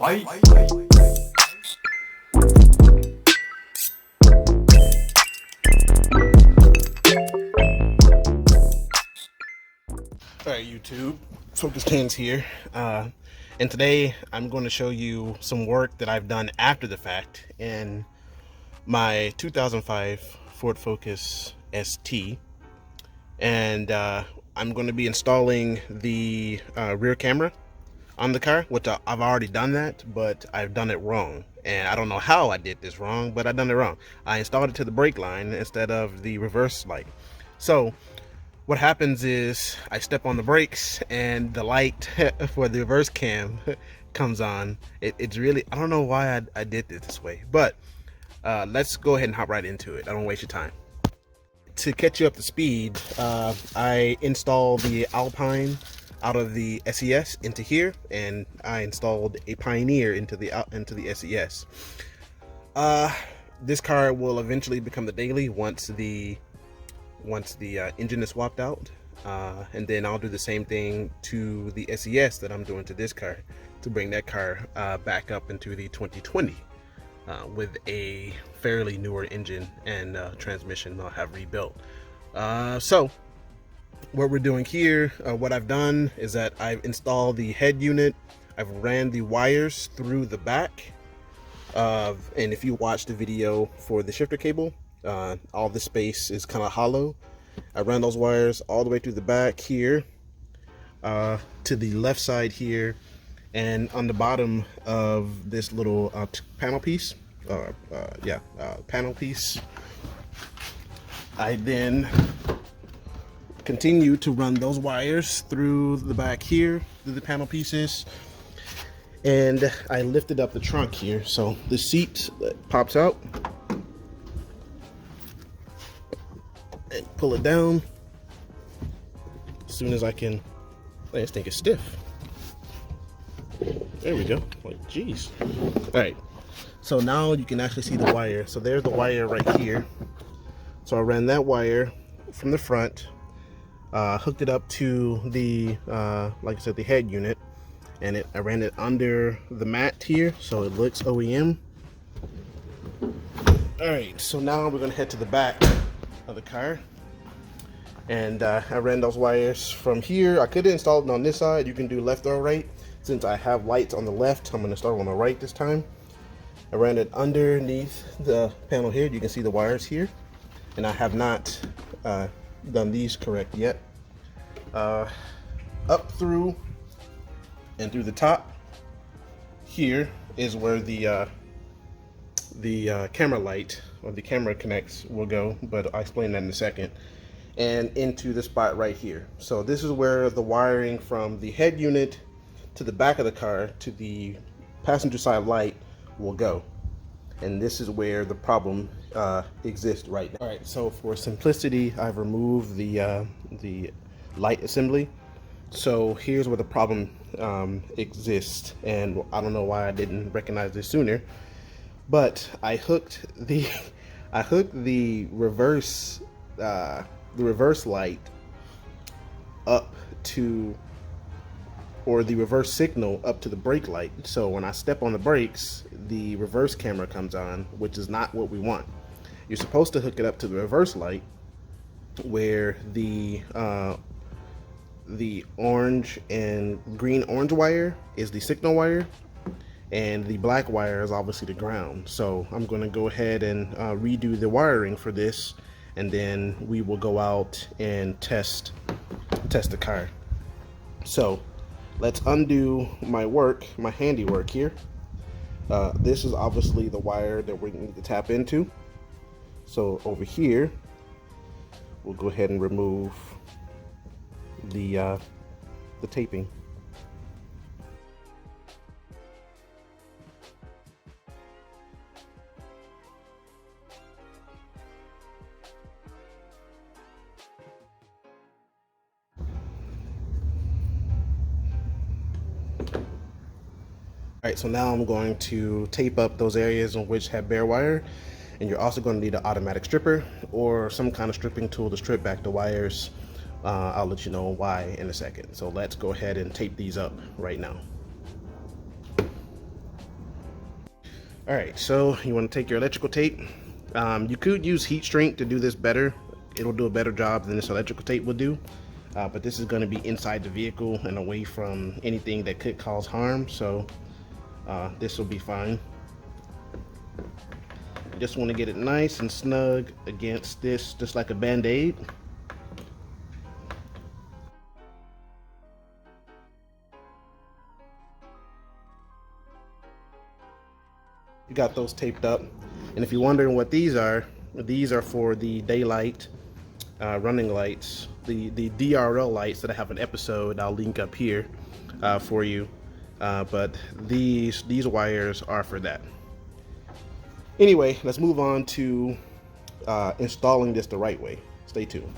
Fight. Alright YouTube, Focused Hands here, and today I'm going to show you some work that I've done after the fact in my 2005 Ford Focus ST, and I'm going to be installing the rear camera on the car, which I've already done that, but I've done it wrong, and I don't know how I did this wrong, but I done it wrong. I installed it to the brake line instead of the reverse light. So what happens is I step on the brakes and the light for the reverse cam comes on. It's really, I don't know why I did this way, but let's go ahead and hop right into it. I don't waste your time. To catch you up to speed, I installed the Alpine out of the SES into here, and I installed a Pioneer into the SES. This car will eventually become the daily once the engine is swapped out, and then I'll do the same thing to the SES that I'm doing to this car to bring that car back up into the 2020 with a fairly newer engine and transmission I'll have rebuilt. So what we're doing here, what I've done is that I've installed the head unit. I've ran the wires through the back and if you watch the video for the shifter cable, all the space is kind of hollow. I ran those wires all the way through the back here to the left side here, and on the bottom of this little panel piece, panel piece, I then continue to run those wires through the back here, through the panel pieces, and I lifted up the trunk here, so the seat pops out. And pull it down as soon as I can. This thing is stiff. There we go. Like, geez. All right. So now you can actually see the wire. So there's the wire right here. So I ran that wire from the front, hooked it up to the, like I said, the head unit, and I ran it under the mat here, so it looks OEM. All right. So now we're gonna head to the back of the car, and I ran those wires from here. I could have installed it on this side. You can do left or right. Since I have lights on the left, I'm going to start on the right this time. I ran it underneath the panel here. You can see the wires here, and I have not done these correct yet. Up through and through the top here is where the camera light or the camera connects will go, but I'll explain that in a second, and into the spot right here. So this is where the wiring from the head unit to the back of the car to the passenger side light will go, and this is where the problem exists right now. All right, so for simplicity, I've removed the light assembly. So here's where the problem exists, and I don't know why I didn't recognize this sooner. But I hooked the reverse light up to, or the reverse signal up to the brake light. So when I step on the brakes, the reverse camera comes on, which is not what we want. You're supposed to hook it up to the reverse light, where the orange and green orange wire is the signal wire, and the black wire is obviously the ground. So I'm going to go ahead and redo the wiring for this, and then we will go out and test the car. So let's undo my work, my handiwork here. This is obviously the wire that we need to tap into. So over here, we'll go ahead and remove the taping. Alright, so now I'm going to tape up those areas in which have bare wire, and you're also going to need an automatic stripper or some kind of stripping tool to strip back the wires. I'll let you know why in a second. So let's go ahead and tape these up right now. All right, so you want to take your electrical tape. You could use heat shrink to do this better. It'll do a better job than this electrical tape will do. But this is going to be inside the vehicle and away from anything that could cause harm, so this will be fine. You just want to get it nice and snug against this, just like a band-aid. You got those taped up, and if you're wondering what these are for the daylight running lights, the DRL lights that I have an episode I'll link up here for you, but these wires are for that. Anyway, let's move on to installing this the right way. Stay tuned.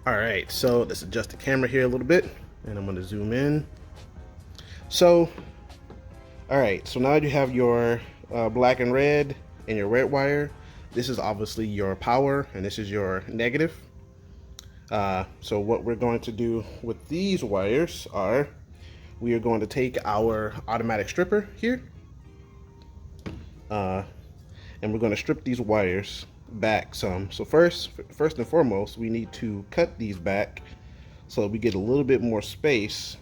All right, so let's adjust the camera here a little bit, and I'm going to zoom in. So all right, so now you have your black and red and your red wire. This is obviously your power, and this is your negative. So what we're going to do with these wires are, we are going to take our automatic stripper here, and we're going to strip these wires back some. So first and foremost, we need to cut these back so we get a little bit more space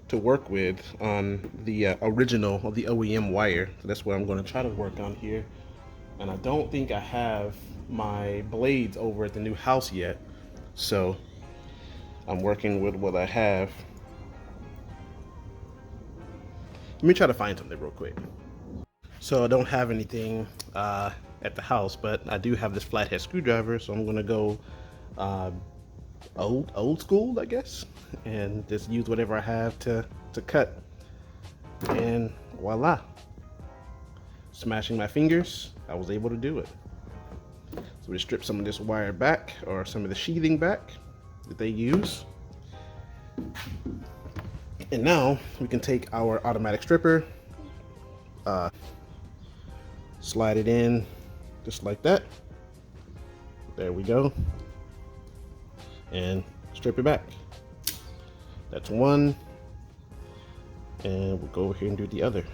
to work with on the original of the OEM wire. So that's what I'm going to try to work on here. And I don't think I have my blades over at the new house yet, so I'm working with what I have. Let me try to find something real quick. So I don't have anything at the house, but I do have this flathead screwdriver, so I'm going to go old school, I guess, and just use whatever I have to cut, and voila, smashing my fingers, I was able to do it. So we strip some of this wire back, or some of the sheathing back that they use, and now we can take our automatic stripper, slide it in just like that. There we go, and strip it back. That's one, and we'll go over here and do the other.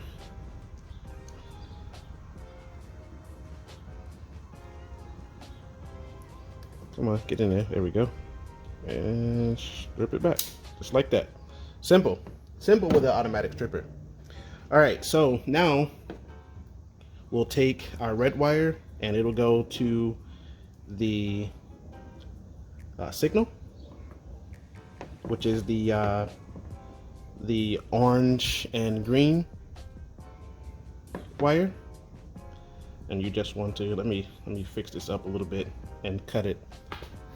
Come on, get in there. There we go. And strip it back, just like that. Simple with the automatic stripper. All right, so now we'll take our red wire, and it'll go to the signal, which is the orange and green wire, and you just want to let me fix this up a little bit and cut it.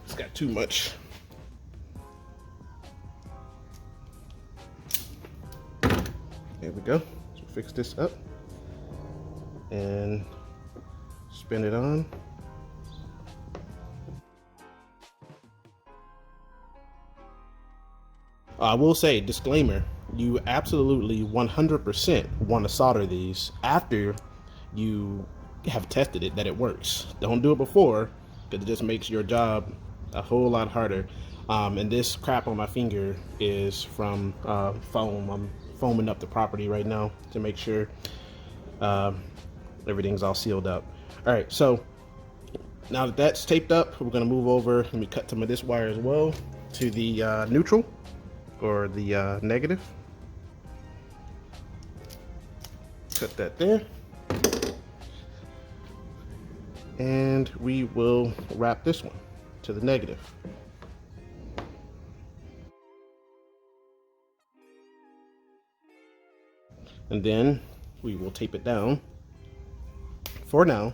It's got too much. There we go. So fix this up and spin it on. I will say, disclaimer, you absolutely 100% want to solder these after you have tested it that it works. Don't do it before, because it just makes your job a whole lot harder. And this crap on my finger is from foam. I'm foaming up the property right now to make sure everything's all sealed up. All right, so now that that's taped up, we're going to move over. Let me cut some of this wire as well to the neutral, or the negative. Cut that there. And we will wrap this one to the negative. And then we will tape it down for now.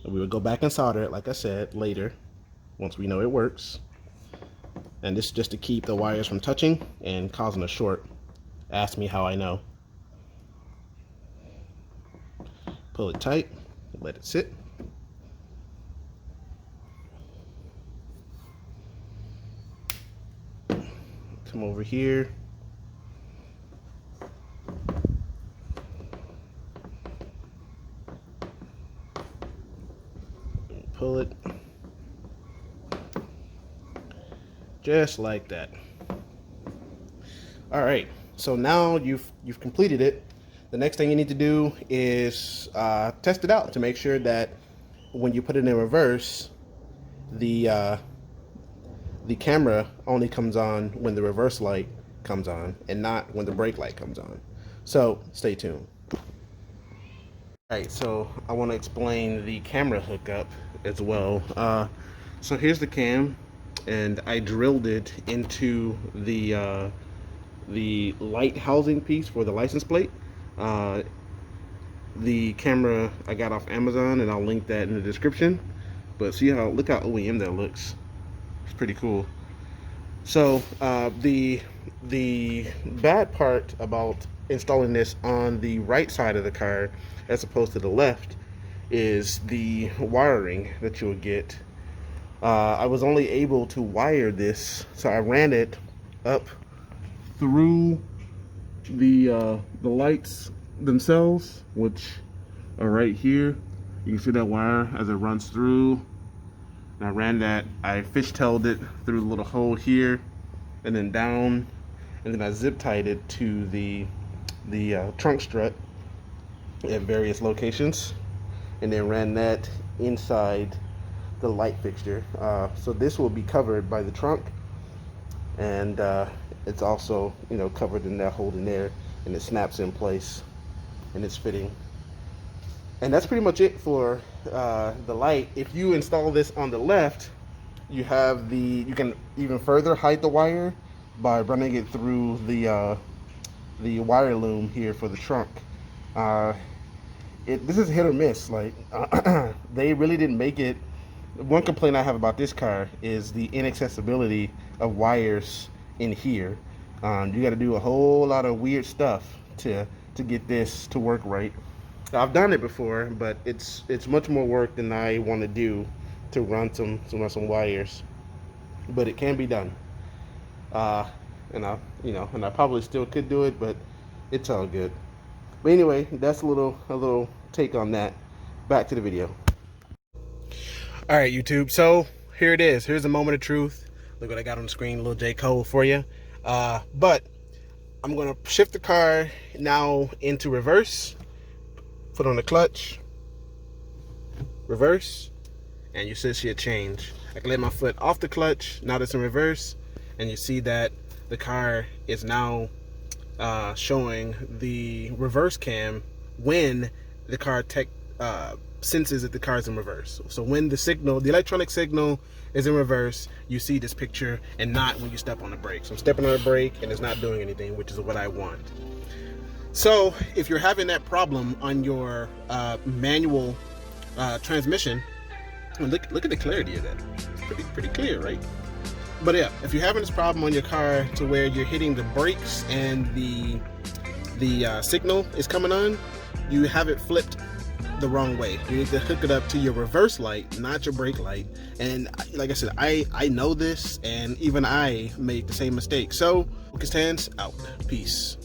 And we will go back and solder it, like I said, later, once we know it works. And this is just to keep the wires from touching and causing a short. Ask me how I know. Pull it tight, let it sit. Come over here. Pull it. Just like that. All right, so now you've completed it. The next thing you need to do is test it out to make sure that when you put it in reverse, the camera only comes on when the reverse light comes on and not when the brake light comes on. So stay tuned. Alright, so I want to explain the camera hookup as well. So here's the cam, and I drilled it into the light housing piece for the license plate. The camera I got off Amazon, and I'll link that in the description. But see how, look how OEM that looks. It's pretty cool. So the bad part about installing this on the right side of the car as opposed to the left is the wiring that you'll get. I was only able to wire this, so I ran it up through the lights themselves, which are right here. You can see that wire as it runs through. And I ran that, I fishtailed it through the little hole here and then down, and then I zip tied it to the trunk strut at various locations, and then ran that inside the light fixture. So this will be covered by the trunk, and it's also, you know, covered in that hole in there, and it snaps in place and it's fitting. And that's pretty much it for the light. If you install this on the left, you have you can even further hide the wire by running it through the wire loom here for the trunk. This is hit or miss. Like they really didn't make it. One complaint I have about this car is the inaccessibility of wires in here. You got to do a whole lot of weird stuff to get this to work right. I've done it before, but it's much more work than I want to do to run some wires. But it can be done. And I probably still could do it, but it's all good. But anyway, that's a little take on that. Back to the video. All right, YouTube. So here it is. Here's a moment of truth. Look what I got on the screen. A little J. Cole for you. But I'm gonna shift the car now into reverse. Put on the clutch, reverse, and you should see a change. I can let my foot off the clutch, now that's in reverse, and you see that the car is now showing the reverse cam when the car senses that the car is in reverse. So when the electronic signal is in reverse, you see this picture, and not when you step on the brake. So I'm stepping on the brake and it's not doing anything, which is what I want. So if you're having that problem on your manual transmission, look at the clarity of that. It's pretty clear, right? But yeah, if you're having this problem on your car to where you're hitting the brakes and the signal is coming on, you have it flipped the wrong way. You need to hook it up to your reverse light, not your brake light. And like I said, I know this, and even I make the same mistake. So focus hands out. Peace.